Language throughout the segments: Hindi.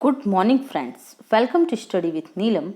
Good morning friends, welcome to study with Neelam.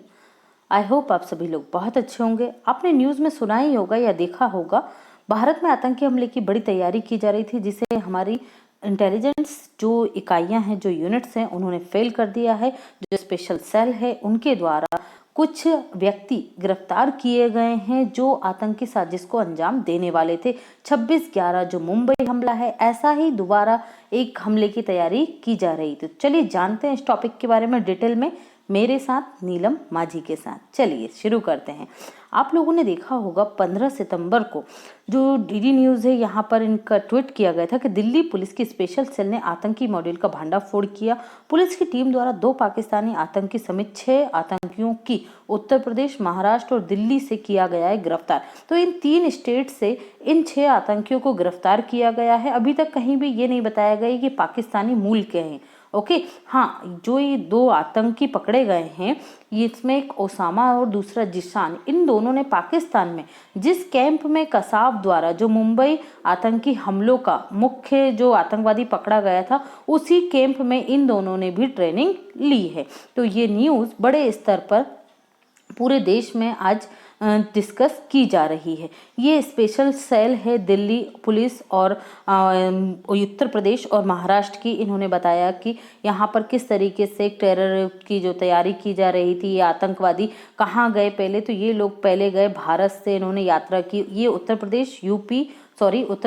I hope आप सभी लोग बहुत अच्छे होंगे। आपने न्यूज़ में सुना ही होगा या देखा होगा, भारत में आतंकी हमले की बड़ी तैयारी की जा रही थी, जिसे हमारी इंटेलिजेंस जो इकाइयां हैं, जो यूनिट्स हैं, उन्होंने फेल कर दिया है। जो स्पेशल सेल है उनके द्वारा कुछ व्यक्ति गिरफ्तार किए गए हैं जो आतंकी साजिश को अंजाम देने वाले थे। 26/11 जो मुंबई हमला है, ऐसा ही दोबारा एक हमले की तैयारी की जा रही थी। चलिए जानते हैं इस टॉपिक के बारे में डिटेल में मेरे साथ नीलम माझी के साथ। चलिए शुरू करते हैं। आप लोगों ने देखा होगा 15 सितंबर को जो डीडी न्यूज़ है, यहाँ पर इनका ट्वीट किया गया था कि दिल्ली पुलिस की स्पेशल सेल ने आतंकी मॉड्यूल का भांडाफोड़ किया। पुलिस की टीम द्वारा 2 पाकिस्तानी आतंकी समेत 6 आतंकियों की उत्तर प्रदेश, महाराष्ट्र और दिल्ली से किया गया है गिरफ्तार। तो इन 3 स्टेट से इन 6 आतंकियों को गिरफ्तार किया गया है। अभी तक कहीं भी ये नहीं बताया गया कि पाकिस्तानी मूल के हैं। ओके, हाँ, जो ये 2 आतंकी पकड़े गए हैं, ये इसमें एक ओसामा और दूसरा जिशान, इन दोनों ने पाकिस्तान में जिस कैंप में कसाब द्वारा जो मुंबई आतंकी हमलों का मुख्य जो आतंकवादी पकड़ा गया था, उसी कैंप में इन दोनों ने भी ट्रेनिंग ली है। तो ये न्यूज़ बड़े स्तर पर पूरे देश में आज डिस्कस की जा रही है। ये स्पेशल सेल है दिल्ली पुलिस और उत्तर प्रदेश और महाराष्ट्र की। इन्होंने बताया कि यहाँ पर किस तरीके से टेरर की जो तैयारी की जा रही थी, ये आतंकवादी कहाँ गए पहले। तो ये लोग पहले गए भारत से, इन्होंने यात्रा की। ये उत्तर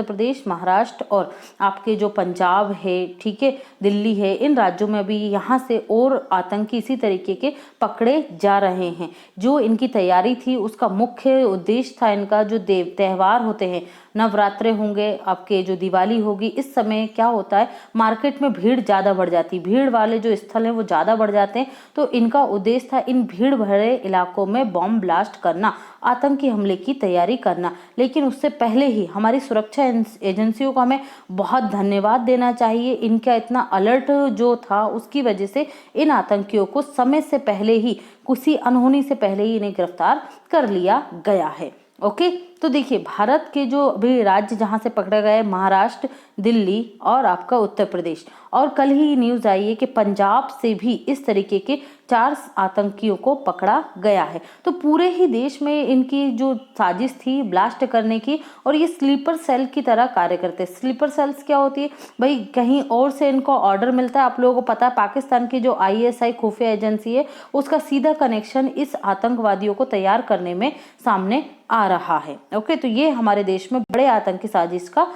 प्रदेश, महाराष्ट्र और आपके जो पंजाब है, ठीक है, दिल्ली है, इन राज्यों में भी यहाँ से और आतंकी इसी तरीके के पकड़े जा रहे हैं। जो इनकी तैयारी थी उसका मुख्य उद्देश्य था, इनका जो त्यौहार होते हैं, नवरात्रे होंगे, आपके जो दिवाली होगी, इस समय क्या होता है, मार्केट में भीड़ ज़्यादा बढ़ जाती है, भीड़ वाले जो स्थल हैं वो ज़्यादा बढ़ जाते हैं। तो इनका उद्देश्य था इन भीड़ भरे इलाकों में बॉम्ब ब्लास्ट करना, आतंकी हमले की तैयारी करना। लेकिन उससे पहले ही हमारी सुरक्षा एजेंसियों को हमें बहुत धन्यवाद देना चाहिए। इनका इतना अलर्ट जो था, उसकी वजह से इन आतंकियों को समय से पहले ही, किसी अनहोनी से पहले ही इन्हें गिरफ्तार कर लिया गया है। ओके, तो देखिए भारत के जो अभी राज्य जहां से पकड़े गए, महाराष्ट्र, दिल्ली और आपका उत्तर प्रदेश, और कल ही न्यूज़ आई है कि पंजाब से भी इस तरीके के 4 आतंकियों को पकड़ा गया है। तो पूरे ही देश में इनकी जो साजिश थी ब्लास्ट करने की, और ये स्लीपर सेल की तरह कार्य करते हैं। स्लीपर सेल्स क्या होती है भाई, कहीं और से इनको ऑर्डर मिलता है। आप लोगों को पता है पाकिस्तान की जो ISI खुफिया एजेंसी है, उसका सीधा कनेक्शन इस आतंकवादियों को तैयार करने में सामने आ रहा है। ओके, तो ये हमारे देश में बड़े आतंकी साजिश का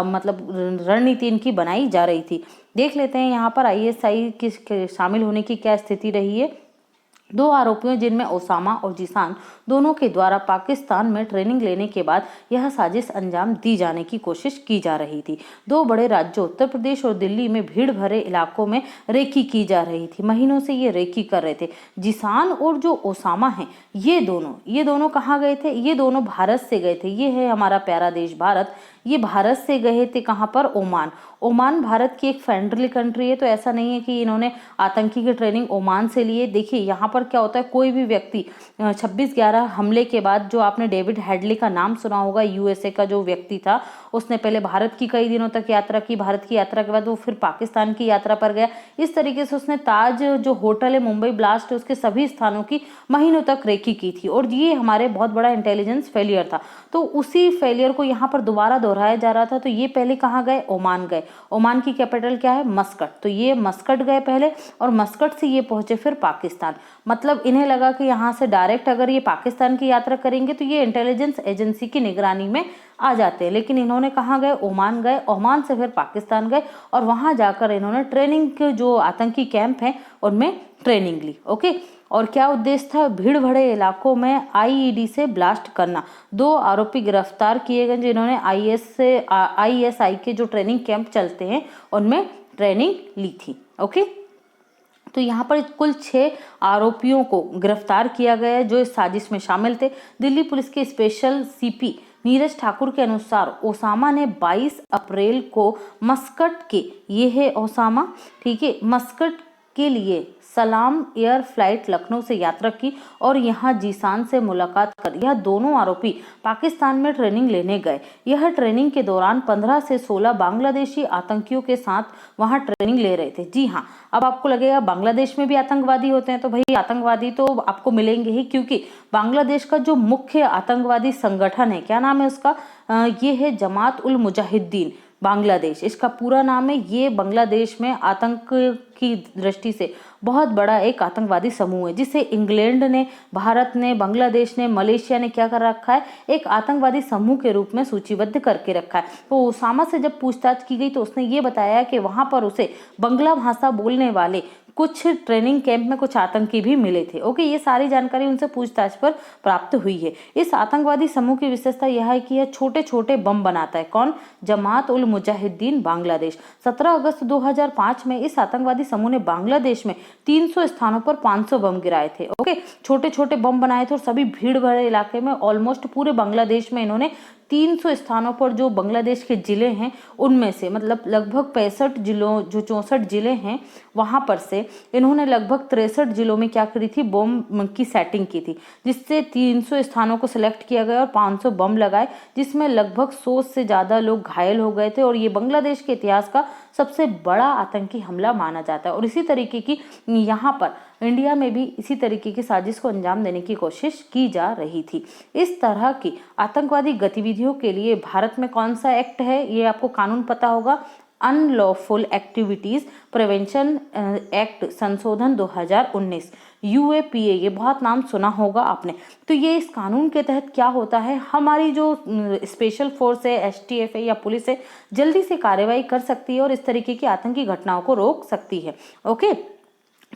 मतलब रणनीति इनकी बनाई जा रही थी। देख लेते हैं यहाँ पर ISI के शामिल होने की क्या स्थिति रही है। 2 आरोपियों जिनमें ओसामा और जिसान दोनों के द्वारा पाकिस्तान में ट्रेनिंग लेने के बाद यह साजिश अंजाम दी जाने की कोशिश की जा रही थी। 2 बड़े राज्यों उत्तर प्रदेश और दिल्ली में भीड़ भरे इलाकों में रेकी की जा रही थी। महीनों से ये रेकी कर रहे थे। जिसान और जो ओसामा हैं, ये दोनों कहाँ गए थे? ये दोनों भारत से गए थे। ये है हमारा प्यारा देश भारत। ये भारत से गए थे कहाँ पर? ओमान भारत की एक फ्रेंडली कंट्री है। तो ऐसा नहीं है कि इन्होंने आतंकी की ट्रेनिंग ओमान से लिए। देखिए यहाँ पर क्या होता है, कोई भी व्यक्ति 26/11 हमले के बाद, जो आपने डेविड हेडली का नाम सुना होगा, USA का जो व्यक्ति था, उसने पहले भारत की कई दिनों तक यात्रा की। भारत की यात्रा के बाद वो फिर पाकिस्तान की यात्रा पर गया। इस तरीके से उसने ताज जो होटल है, मुंबई ब्लास्ट है, उसके सभी स्थानों की महीनों तक रेकी की थी। और ये हमारे बहुत बड़ा इंटेलिजेंस फेलियर था। तो उसी फेलियर को यहाँ पर दोबारा दोहराया जा रहा था। तो ये पहले कहाँ गए? ओमान गए। ओमान की कैपिटल क्या है? मस्कट। तो ये मस्कट गए पहले, और मस्कट से ये पहुंचे फिर पाकिस्तान। मतलब इन्हें लगा कि यहाँ से डायरेक्ट अगर ये पाकिस्तान की यात्रा करेंगे तो ये इंटेलिजेंस एजेंसी की निगरानी में आ जाते हैं। लेकिन इन्होंने कहाँ गए? ओमान गए। ओमान से फिर पाकिस्तान गए, और वहां जाकर इन्होंने ट्रेनिंग के जो आतंकी कैंप हैं उनमें ट्रेनिंग ली। ओके, और क्या उद्देश्य था? भीड़ भरे इलाकों में IED से ब्लास्ट करना। 2 आरोपी गिरफ्तार किए गए जिन्होंने ISI के जो ट्रेनिंग कैंप चलते हैं उनमें ट्रेनिंग ली थी। ओके, तो यहाँ पर कुल 6 आरोपियों को गिरफ्तार किया गया है जो इस साजिश में शामिल थे। दिल्ली पुलिस के स्पेशल CP नीरज ठाकुर के अनुसार ओसामा ने 22 अप्रैल को मस्कट के, ये है ओसामा, ठीक है, मस्कट के लिए सलाम एयर फ्लाइट लखनऊ से यात्रा की और यहां जीशान से मुलाकात कर यह दोनों आरोपी पाकिस्तान में ट्रेनिंग लेने गए। यह ट्रेनिंग के दौरान 15 से 16 बांग्लादेशी आतंकियों के साथ वहां ट्रेनिंग ले रहे थे। जी हाँ, अब आपको लगेगा बांग्लादेश में भी आतंकवादी होते हैं, तो भाई आतंकवादी तो आपको मिलेंगे ही, क्योंकि बांग्लादेश का जो मुख्य आतंकवादी संगठन है, क्या नाम है उसका, ये है जमात उल मुजाहिदीन बांग्लादेश, इसका पूरा नाम है। ये बांग्लादेश में आतंक की दृष्टि से बहुत बड़ा एक आतंकवादी समूह है, जिसे इंग्लैंड ने, भारत ने, बांग्लादेश ने, मलेशिया ने क्या कर रखा है, एक आतंकवादी समूह के रूप में सूचीबद्ध करके रखा है। तो ओसामा से जब पूछताछ की गई तो उसने ये बताया कि वहां पर उसे बांग्ला भाषा बोलने वाले कुछ ट्रेनिंग कैंप में कुछ आतंकी भी मिले थे। ओके, ये सारी जानकारी उनसे पूछताछ पर प्राप्त हुई है। इस आतंकवादी समूह की विशेषता यह है कि यह छोटे छोटे बम बनाता है। कौन? जमात उल मुजाहिदीन बांग्लादेश। 17 अगस्त 2005 में इस आतंकवादी समूह ने बांग्लादेश में 300 स्थानों पर 500 बम गिराए थे। ओके, छोटे छोटे बम बनाए थे और सभी भीड़ भरे इलाके में, ऑलमोस्ट पूरे बांग्लादेश में इन्होंने 300 स्थानों पर, जो बांग्लादेश के जिले हैं उनमें से, मतलब लगभग 65 जिलों, जो 64 जिले हैं वहां पर से इन्होंने लगभग 63 जिलों में क्या करी थी, बम की सेटिंग की थी, जिससे 300 स्थानों को सिलेक्ट किया गया और 500 बम लगाए, जिसमें लगभग 100 से ज्यादा लोग घायल हो गए थे। और ये बांग्लादेश के इतिहास का सबसे बड़ा आतंकी हमला माना जाता है। और इसी तरीके की यहाँ पर इंडिया में भी इसी तरीके की साजिश को अंजाम देने की कोशिश की जा रही थी। इस तरह की आतंकवादी गतिविधियों के लिए भारत में कौन सा एक्ट है, ये आपको कानून पता होगा, अनलॉफुल एक्टिविटीज प्रिवेंशन एक्ट संशोधन 2019, यूएपीए, ये बहुत नाम सुना होगा आपने। तो ये इस कानून के तहत क्या होता है, हमारी जो स्पेशल फोर्स है, एसटीएफ है या पुलिस है, जल्दी से कार्रवाई कर सकती है और इस तरीके की आतंकी घटनाओं को रोक सकती है। ओके,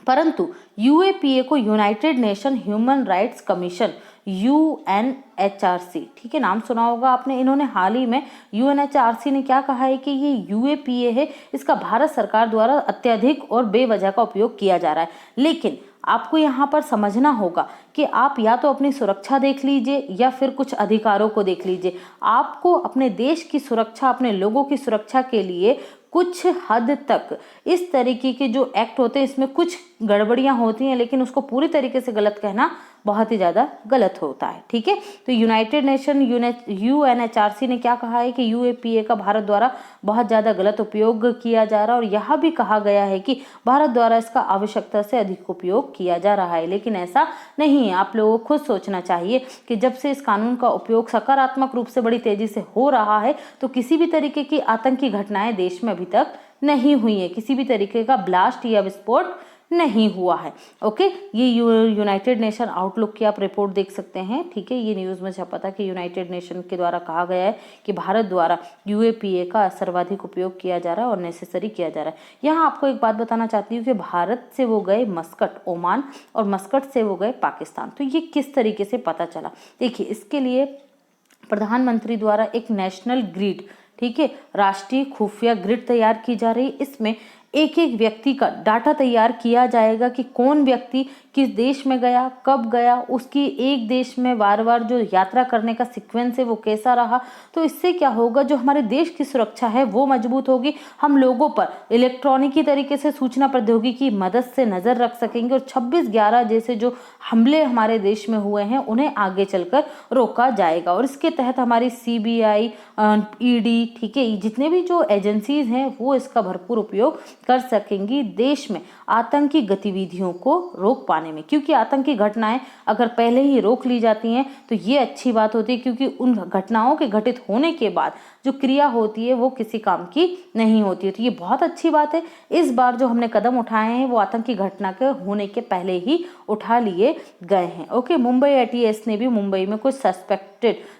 परंतु यूएपीए को United nation human rights commission, UNHRC, ठीक है, नाम सुना होगा आपने, इन्होंने हाल ही में, यूएनएचआरसी ने क्या कहा है कि ये यूएपीए है, इसका भारत सरकार द्वारा अत्यधिक और बेवजह का उपयोग किया जा रहा है। लेकिन आपको यहाँ पर समझना होगा कि आप या तो अपनी सुरक्षा देख लीजिए या फिर कुछ अधिकारों को देख लीजिए। आपको अपने देश की सुरक्षा, अपने लोगों की सुरक्षा के लिए कुछ हद तक इस तरीके के जो एक्ट होते हैं इसमें कुछ गड़बड़ियां होती हैं, लेकिन उसको पूरी तरीके से गलत कहना बहुत ही ज्यादा गलत होता है। ठीक है, तो यूनाइटेड नेशन यूएनएचआरसी ने क्या कहा है कि यूएपीए का भारत द्वारा बहुत ज्यादा गलत उपयोग किया जा रहा है, और यह भी कहा गया है कि भारत द्वारा इसका आवश्यकता से अधिक उपयोग किया जा रहा है। लेकिन ऐसा नहीं है, आप लोगों को खुद सोचना चाहिए कि जब से इस कानून का उपयोग सकारात्मक रूप से बड़ी तेजी से हो रहा है, तो किसी भी तरीके की आतंकी घटनाएं देश में अभी तक नहीं हुई है, किसी भी तरीके का ब्लास्ट या विस्फोट नहीं हुआ है। ओके, ये यूनाइटेड नेशन आउटलुक की आप रिपोर्ट देख सकते हैं। ठीक है, ये न्यूज़ में छपा था कि यूनाइटेड नेशन के द्वारा कहा गया है कि भारत द्वारा यूएपीए का सर्वाधिक उपयोग किया जा रहा है और नेसेसरी किया जा रहा है। यहाँ आपको एक बात बताना चाहती हूँ कि भारत से वो गए मस्कट, ओमान, और मस्कट से वो गए पाकिस्तान। तो ये किस तरीके से पता चला? देखिए, इसके लिए प्रधानमंत्री द्वारा एक नेशनल ग्रिड, ठीक है, राष्ट्रीय खुफिया ग्रिड तैयार की जा रही। इसमें एक एक व्यक्ति का डाटा तैयार किया जाएगा कि कौन व्यक्ति किस देश में गया, कब गया, उसकी एक देश में बार बार जो यात्रा करने का सीक्वेंस है वो कैसा रहा। तो इससे क्या होगा, जो हमारे देश की सुरक्षा है वो मजबूत होगी। हम लोगों पर इलेक्ट्रॉनिकी तरीके से सूचना प्रौद्योगिकी की मदद से नजर रख सकेंगे और 26/11 जैसे जो हमले हमारे देश में हुए हैं उन्हें आगे चलकर रोका जाएगा। और इसके तहत हमारी सीबीआई, ईडी, ठीक है, जितने भी जो एजेंसीज हैं वो इसका भरपूर उपयोग कर सकेंगी देश में आतंकी गतिविधियों को रोक पाने में। क्योंकि आतंकी घटनाएं अगर पहले ही रोक ली जाती हैं तो ये अच्छी बात होती है, क्योंकि उन घटनाओं के घटित होने के बाद जो क्रिया होती है वो किसी काम की नहीं होती है। तो ये बहुत अच्छी बात है। इस बार जो हमने कदम उठाए हैं वो आतंकी घटना के होने के पहले ही उठा लिए गए हैं। ओके, मुंबई एटीएस ने भी मुंबई में कुछ सस्पेक्टेड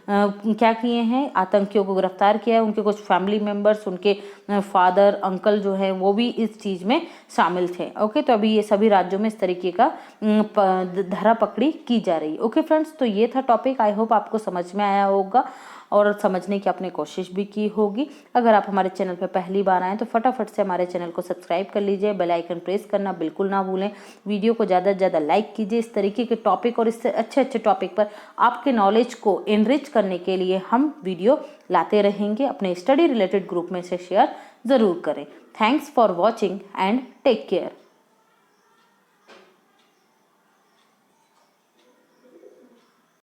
क्या किए हैं, आतंकियों को गिरफ्तार किया है। उनके कुछ फैमिली मेंबर्स, उनके फादर, अंकल जो है वो भी इस चीज में शामिल थे। ओके, तो अभी ये सभी राज्यों में इस तरीके का धरा पकड़ी की जा रही है। ओके फ्रेंड्स, तो ये था टॉपिक। आई होप आपको समझ में आया होगा और समझने की आपने कोशिश भी की होगी। अगर आप हमारे चैनल पर पहली बार आए तो फटाफट से हमारे चैनल को सब्सक्राइब कर लीजिए, बेल आइकन प्रेस करना बिल्कुल ना भूलें। वीडियो को ज़्यादा से ज़्यादा लाइक कीजिए। इस तरीके के टॉपिक और इससे अच्छे अच्छे टॉपिक पर आपके नॉलेज को एनरिच करने के लिए हम वीडियो लाते रहेंगे। अपने स्टडी रिलेटेड ग्रुप में से शेयर ज़रूर करें। Thanks for watching and take care.